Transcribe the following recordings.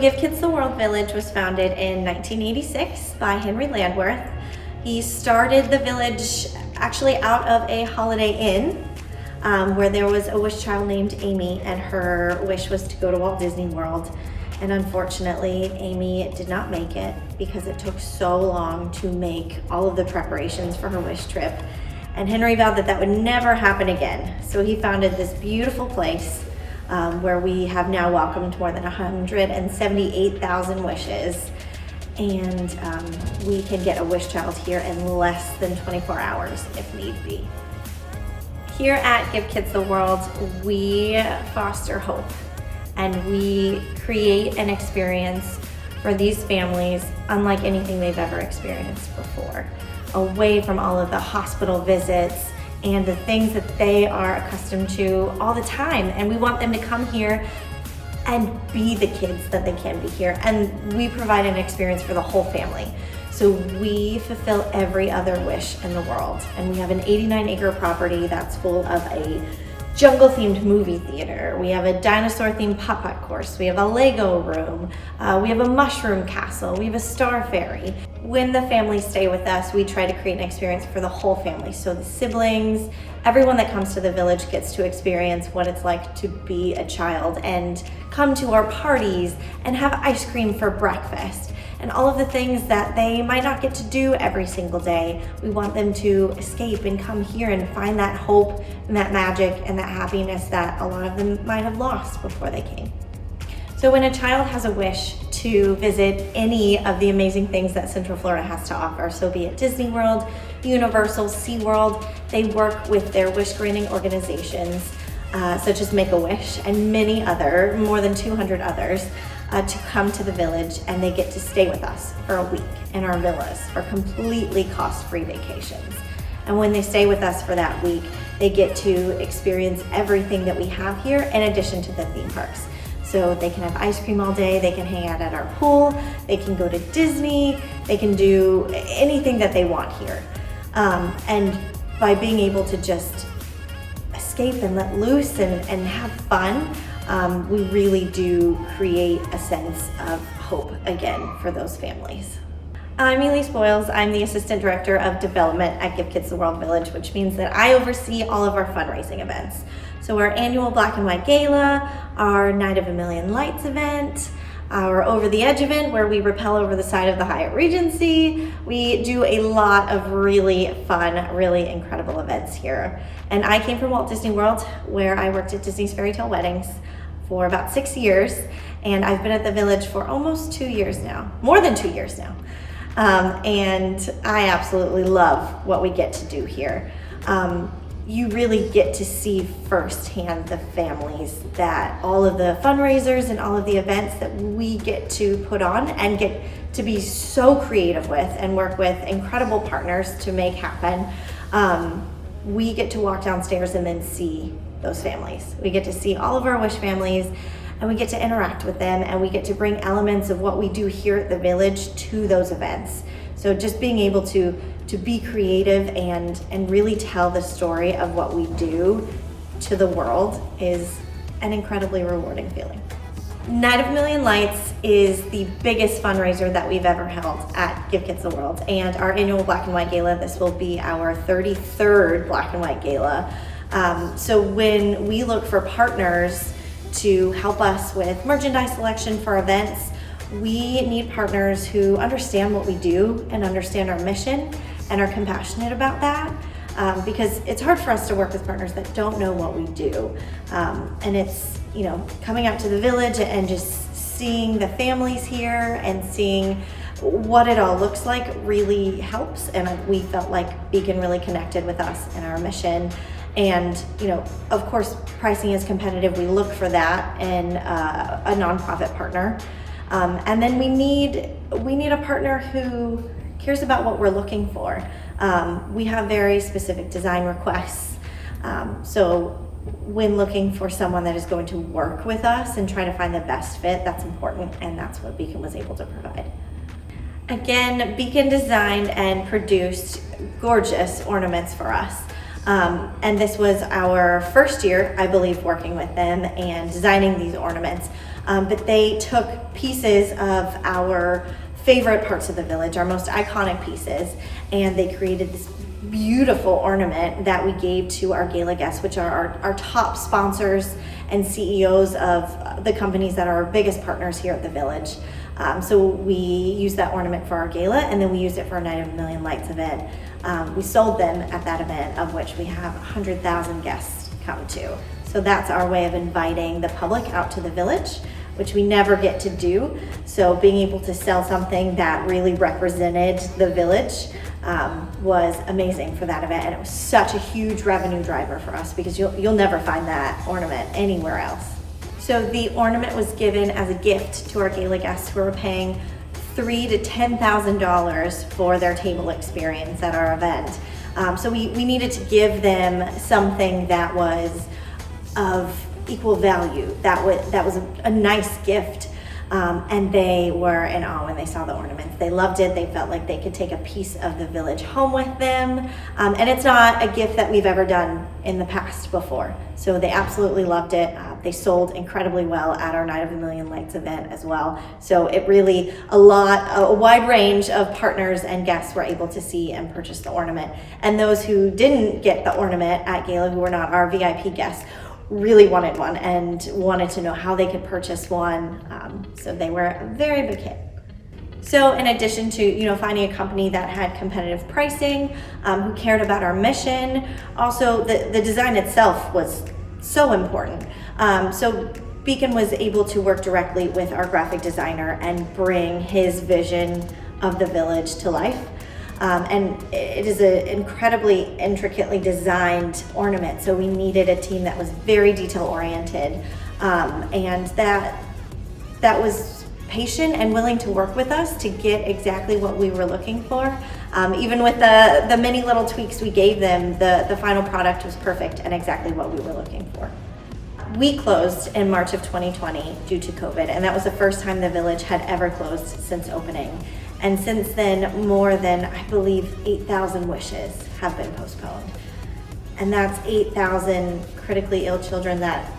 Give Kids the World Village was founded in 1986 by Henry Landworth. He started the village actually out of a Holiday Inn where there was a wish child named Amy, and her wish was to go to Walt Disney World. And unfortunately, Amy did not make it because it took so long to make all of the preparations for her wish trip. And Henry vowed that that would never happen again. So he founded this beautiful place where we have now welcomed more than 178,000 wishes. And we can get a wish child here in less than 24 hours if need be. Here at Give Kids the World, we foster hope and we create an experience for these families unlike anything they've ever experienced before, away from all of the hospital visits and the things that they are accustomed to all the time. And we want them to come here and be the kids that they can be here. And we provide an experience for the whole family. So we fulfill every other wish in the world. And we have an 89-acre property that's full of a jungle-themed movie theater. We have a dinosaur-themed putt-putt course. We have a Lego room. We have a mushroom castle. We have a star ferry. When the families stay with us, we try to create an experience for the whole family. So the siblings, everyone that comes to the village gets to experience what it's like to be a child and come to our parties and have ice cream for breakfast and all of the things that they might not get to do every single day. We want them to escape and come here and find that hope and that magic and that happiness that a lot of them might have lost before they came. So when a child has a wish to visit any of the amazing things that Central Florida has to offer, so be it Disney World, Universal, SeaWorld, they work with their wish-granting organizations such as Make-A-Wish and many other, more than 200 others, to come to the village, and they get to stay with us for a week in our villas for completely cost-free vacations. And when they stay with us for that week, they get to experience everything that we have here in addition to the theme parks. So they can have ice cream all day, they can hang out at our pool, they can go to Disney, they can do anything that they want here. And by being able to just escape and let loose and have fun, we really do create a sense of hope again for those families. I'm Elise Boyles. I'm the Assistant Director of Development at Give Kids the World Village, which means that I oversee all of our fundraising events. So our annual Black and White Gala, our Night of a Million Lights event, our Over the Edge event where we rappel over the side of the Hyatt Regency. We do a lot of really fun, really incredible events here. And I came from Walt Disney World, where I worked at Disney's Fairy Tale Weddings for about 6 years. And I've been at the village for almost 2 years now, more than 2 years now. And I absolutely love what we get to do here. You really get to see firsthand the families that all of the fundraisers and all of the events that we get to put on and get to be so creative with and work with incredible partners to make happen. We get to walk downstairs and then see those families. We get to see all of our wish families, and we get to interact with them, and we get to bring elements of what we do here at the village to those events. So just being able to be creative and really tell the story of what we do to the world is an incredibly rewarding feeling. Night of a Million Lights is the biggest fundraiser that we've ever held at Give Kids the World, and our annual Black and White Gala, this will be our 33rd Black and White Gala. So when we look for partners to help us with merchandise selection for events, we need partners who understand what we do and understand our mission and are compassionate about that, because it's hard for us to work with partners that don't know what we do. And it's, coming out to the village and just seeing the families here and seeing what it all looks like really helps. And we felt like Beacon really connected with us and our mission. And, of course, pricing is competitive. We look for that in a nonprofit partner. And then we need a partner who cares about what we're looking for. We have very specific design requests. So when looking for someone that is going to work with us and try to find the best fit, that's important, and that's what Beacon was able to provide. Again, Beacon designed and produced gorgeous ornaments for us. And this was our first year, I believe, working with them and designing these ornaments. but they took pieces of our favorite parts of the village, our most iconic pieces, and they created this beautiful ornament that we gave to our gala guests, which are our top sponsors and CEOs of the companies that are our biggest partners here at the village. So we used that ornament for our gala, and then we used it for our Night of a Million Lights event. We sold them at that event, of which we have 100,000 guests come to. So that's our way of inviting the public out to the village, which we never get to do. So being able to sell something that really represented the village was amazing for that event, and it was such a huge revenue driver for us because you'll never find that ornament anywhere else. So the ornament was given as a gift to our gala guests who were paying $3,000 to $10,000 for their table experience at our event. So we needed to give them something that was of equal value. That was a nice gift, and they were in awe when they saw the ornaments. They loved it. They felt like they could take a piece of the village home with them, and it's not a gift that we've ever done in the past before. So they absolutely loved it. They sold incredibly well at our Night of a Million Lights event as well. So it really, a wide range of partners and guests were able to see and purchase the ornament. And those who didn't get the ornament at gala, who were not our VIP guests, really wanted one and wanted to know how they could purchase one. So they were a very big hit. So in addition to finding a company that had competitive pricing, who cared about our mission, also the design itself was so important. So Beacon was able to work directly with our graphic designer and bring his vision of the village to life. And it is an incredibly intricately designed ornament. So we needed a team that was very detail oriented, and that was patient and willing to work with us to get exactly what we were looking for. Even with the many little tweaks we gave them, the final product was perfect and exactly what we were looking for. We closed in March of 2020 due to COVID, and that was the first time the village had ever closed since opening. And since then, more than, I believe, 8,000 wishes have been postponed. And that's 8,000 critically ill children that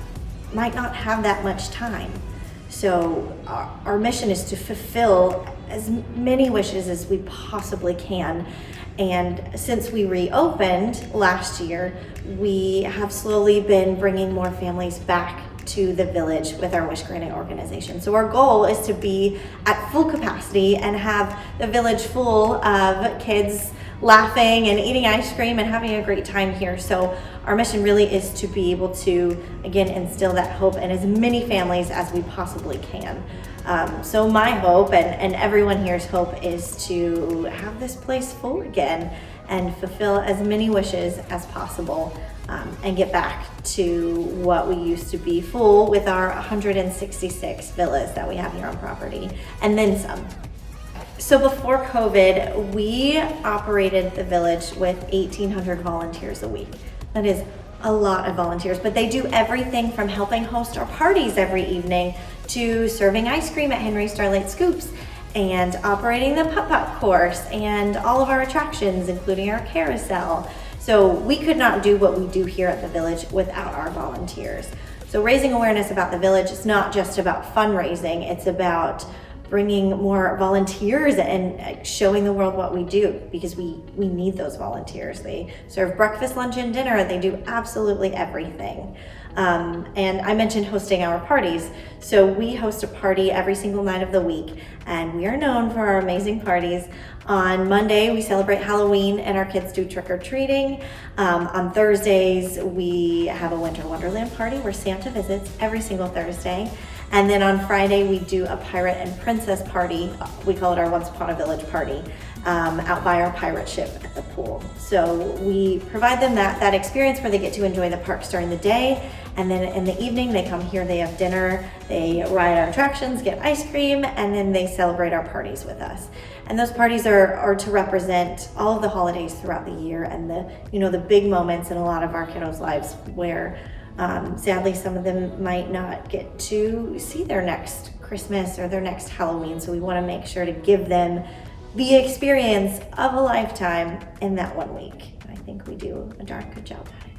might not have that much time. So our mission is to fulfill as many wishes as we possibly can. And since we reopened last year, we have slowly been bringing more families back to the village with our wish granting organization. So our goal is to be at full capacity and have the village full of kids laughing and eating ice cream and having a great time here. So our mission really is to be able to, again, instill that hope in as many families as we possibly can. So my hope and everyone here's hope is to have this place full again and fulfill as many wishes as possible, and get back to what we used to be, full with our 166 villas that we have here on property, and then some. So before COVID, we operated the village with 1,800 volunteers a week. That is a lot of volunteers, but they do everything from helping host our parties every evening to serving ice cream at Henry Starlight Scoops and operating the putt-putt course and all of our attractions, including our carousel. So we could not do what we do here at the village without our volunteers. So raising awareness about the village is not just about fundraising, it's about bringing more volunteers and showing the world what we do, because we need those volunteers. They serve breakfast, lunch, and dinner. They do absolutely everything. And I mentioned hosting our parties. So we host a party every single night of the week, and we are known for our amazing parties. On Monday, we celebrate Halloween and our kids do trick-or-treating. On Thursdays, we have a Winter Wonderland party where Santa visits every single Thursday. And then on Friday, we do a pirate and princess party. We call it our Once Upon a Village party, out by our pirate ship at the pool. So we provide them that experience where they get to enjoy the parks during the day. And then in the evening, they come here, they have dinner, they ride our attractions, get ice cream, and then they celebrate our parties with us. And those parties are to represent all of the holidays throughout the year and the big moments in a lot of our kiddos' lives where sadly, some of them might not get to see their next Christmas or their next Halloween. So we want to make sure to give them the experience of a lifetime in that 1 week. I think we do a darn good job at it.